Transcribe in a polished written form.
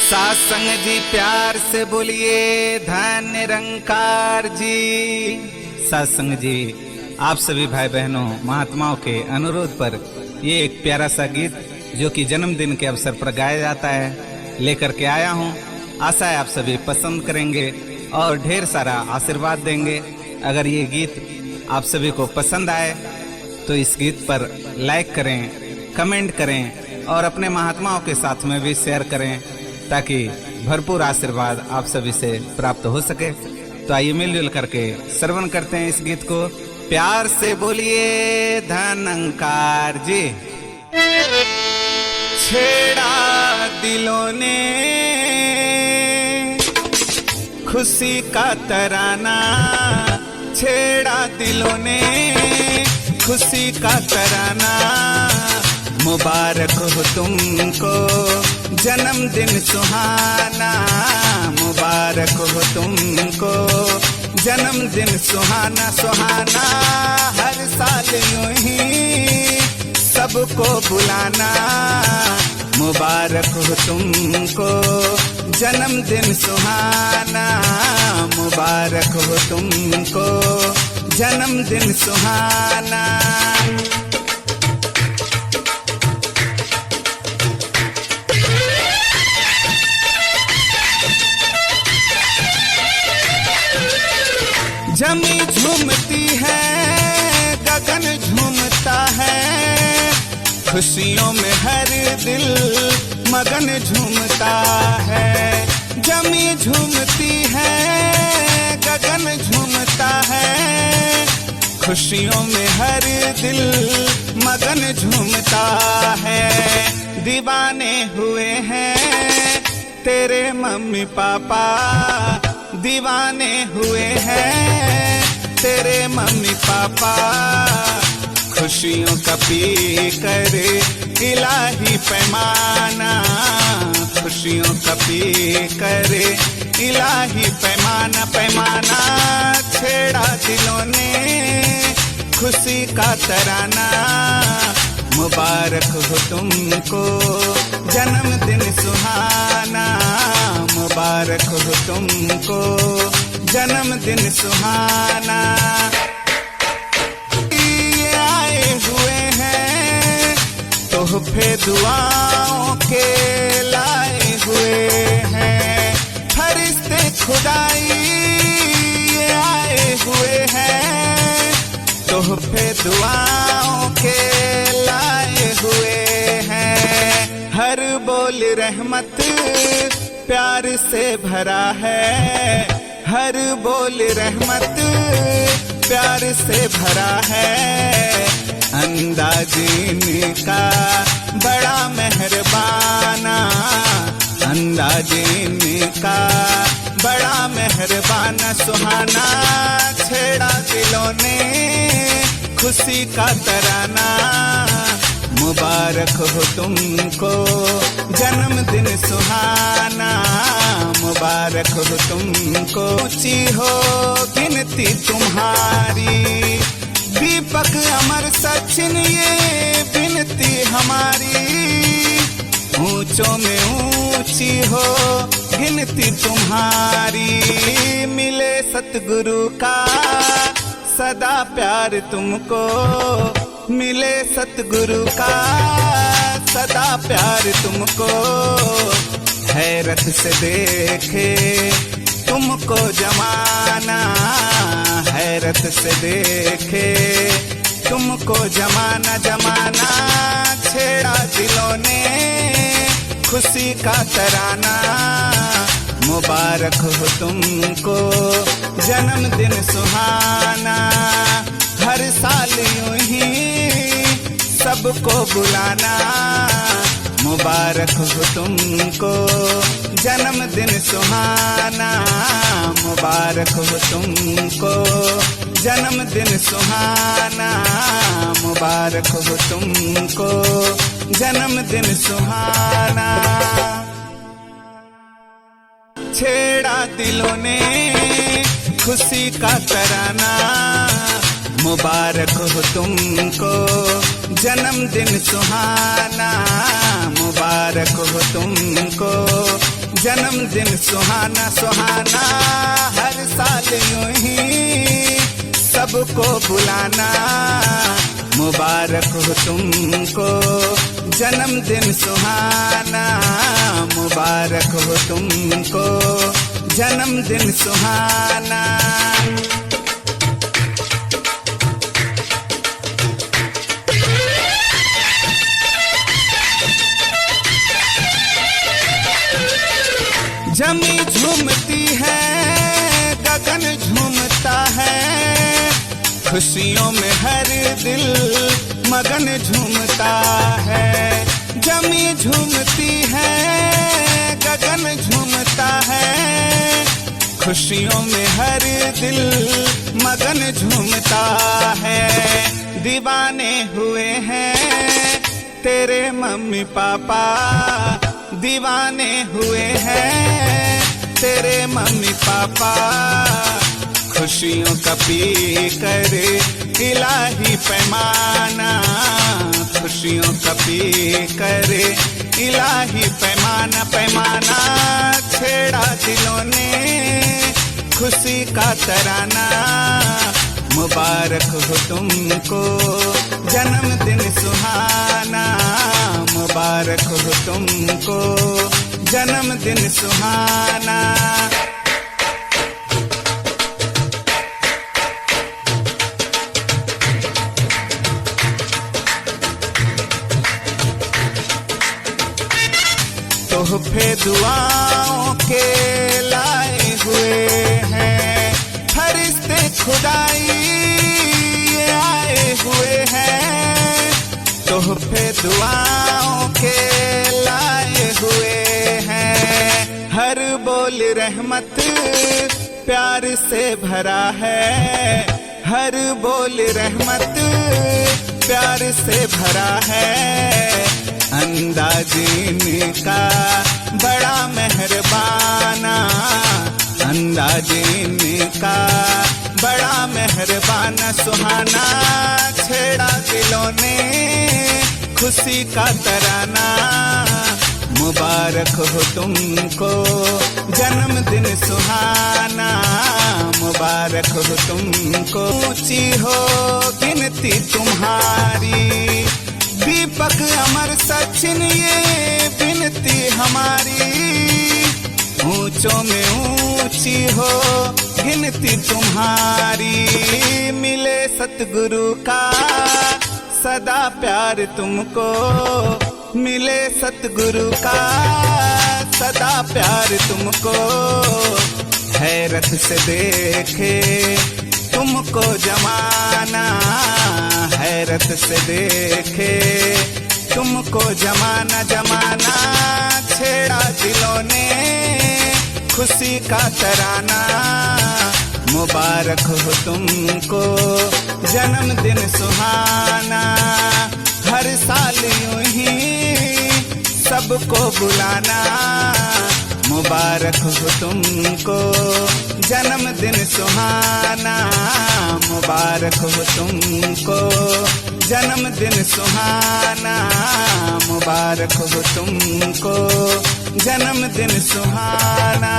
सासंग जी प्यार से बोलिए धन निरंकार जी। सासंग जी आप सभी भाई बहनों महात्माओं के अनुरोध पर ये एक प्यारा सा गीत जो कि जन्मदिन के अवसर पर गाया जाता है लेकर के आया हूँ। आशा है आप सभी पसंद करेंगे और ढेर सारा आशीर्वाद देंगे। अगर ये गीत आप सभी को पसंद आए तो इस गीत पर लाइक करें, कमेंट करें और अपने महात्माओं के साथ में भी शेयर करें ताकि भरपूर आशीर्वाद आप सभी से प्राप्त हो सके। तो आइए मिलजुल करके श्रवण करते हैं इस गीत को। प्यार से बोलिए धनंकार जी। छेड़ा दिलों ने खुशी का तराना, छेड़ा दिलों ने खुशी का तराना। मुबारक हो तुमको जन्मदिन सुहाना, मुबारक हो तुमको जन्मदिन सुहाना सुहाना। हर साल यूं ही सबको बुलाना, मुबारक हो तुमको जन्मदिन सुहाना, मुबारक हो तुमको जन्मदिन सुहाना। जमी झूमती है, गगन झूमता है, खुशियों में हर दिल मगन झूमता है। जमी झूमती है, गगन झूमता है, खुशियों में हर दिल मगन झूमता है। दीवाने हुए हैं तेरे मम्मी पापा, दीवाने हुए हैं तेरे मम्मी पापा। खुशियों का पी करे इलाही पैमाना, खुशियों का पी करे इलाही पैमाना पैमाना। छेड़ा दिलों ने खुशी का तराना, मुबारक हो तुमको जन्मदिन सुहाना, मुबारक हो तुमको जन्मदिन सुहाना। ये आए हुए हैं तोहफे दुआओं के लाए हुए हैं, फरिश्ते खुदाई ये आए हुए हैं तोहफे दुआओं के लाए हुए हैं। हर बोल रहमत प्यार से भरा है, हर बोल रहमत प्यार से भरा है। अंदाज़ीन का बड़ा मेहरबाना, अंदाज़ीन का बड़ा मेहरबाना सुहाना। छेड़ा दिलों ने खुशी का तराना, मुबारक हो तुमको जन्मदिन सुहाना, मुबारक हो तुमको। ऊंची हो गिनती तुम्हारी, दीपक अमर सचिन ये बिनती हमारी। ऊंचों में ऊंची हो गिनती तुम्हारी, मिले सतगुरु का सदा प्यार तुमको, मिले सतगुरु का सदा प्यार तुमको। हैरत से देखे तुमको जमाना, हैरत से देखे तुमको जमाना जमाना। छेड़ा दिलों ने खुशी का तराना, मुबारक हो तुमको जन्मदिन सुहाना। हर साल यूं ही सबको बुलाना, मुबारक हो तुमको जन्मदिन सुहाना, मुबारक हो तुमको जन्मदिन सुहाना, मुबारक हो तुमको जन्मदिन सुहाना। छेड़ा दिलों ने खुशी का तराना, मुबारक हो तुमको जन्मदिन सुहाना, मुबारक हो तुमको जन्मदिन सुहाना सुहाना, हर साल यूं ही सबको बुलाना, मुबारक हो तुमको जन्मदिन सुहाना, मुबारक हो तुमको जन्मदिन सुहाना। जमी झूमती है, गगन झूमता है, खुशियों में हर दिल मगन झूमता है। जमी झूमती है, गगन झूमता है, खुशियों में हर दिल मगन झूमता है। दीवाने हुए हैं तेरे मम्मी पापा, दीवाने हुए हैं तेरे मम्मी पापा, खुशियों का पी कर इलाही पैमाना, खुशियों का पी कर इलाही पैमाना, पैमाना छेड़ा दिलों ने खुशी का तराना, मुबारक हो तुमको जन्मदिन सुहाना, मुबारक हो तुमको जन्मदिन सुहाना। तोहफे दुआओं के लाए हुए हैं, फरिश्ते खुदाई ये आए हुए हैं, तोहफे दुआओं के लाए हुए हैं। हर बोल रहमत प्यार से भरा है, हर बोल रहमत प्यार से भरा है। अंदाज इनका बड़ा मेहरबाना, अंदाज इनका बड़ा मेहरबाना, सुहाना छेड़ा दिलों ने खुशी का तराना, मुबारक हो तुमको जन्मदिन सुहाना, मुबारक हो तुमको। ऊंची हो गिनती तुम्हारी, दीपक अमर सचिन ये विनती हमारी, ऊंचों में ऊंची हो गिनती तुम्हारी। मिले सतगुरु का सदा प्यार तुमको, मिले सतगुरु का सदा प्यार तुमको, हैरत से देखे तुमको जमाना, हैरत से देखे तुमको जमाना, जमाना छेड़ा दिलों ने खुशी का तराना, मुबारक हो तुमको जन्मदिन सुहाना। हर साल यूं ही सबको बुलाना, मुबारक हो तुमको जन्मदिन सुहाना, मुबारक हो तुमको जन्मदिन सुहाना, मुबारक हो तुमको जन्मदिन सुहाना।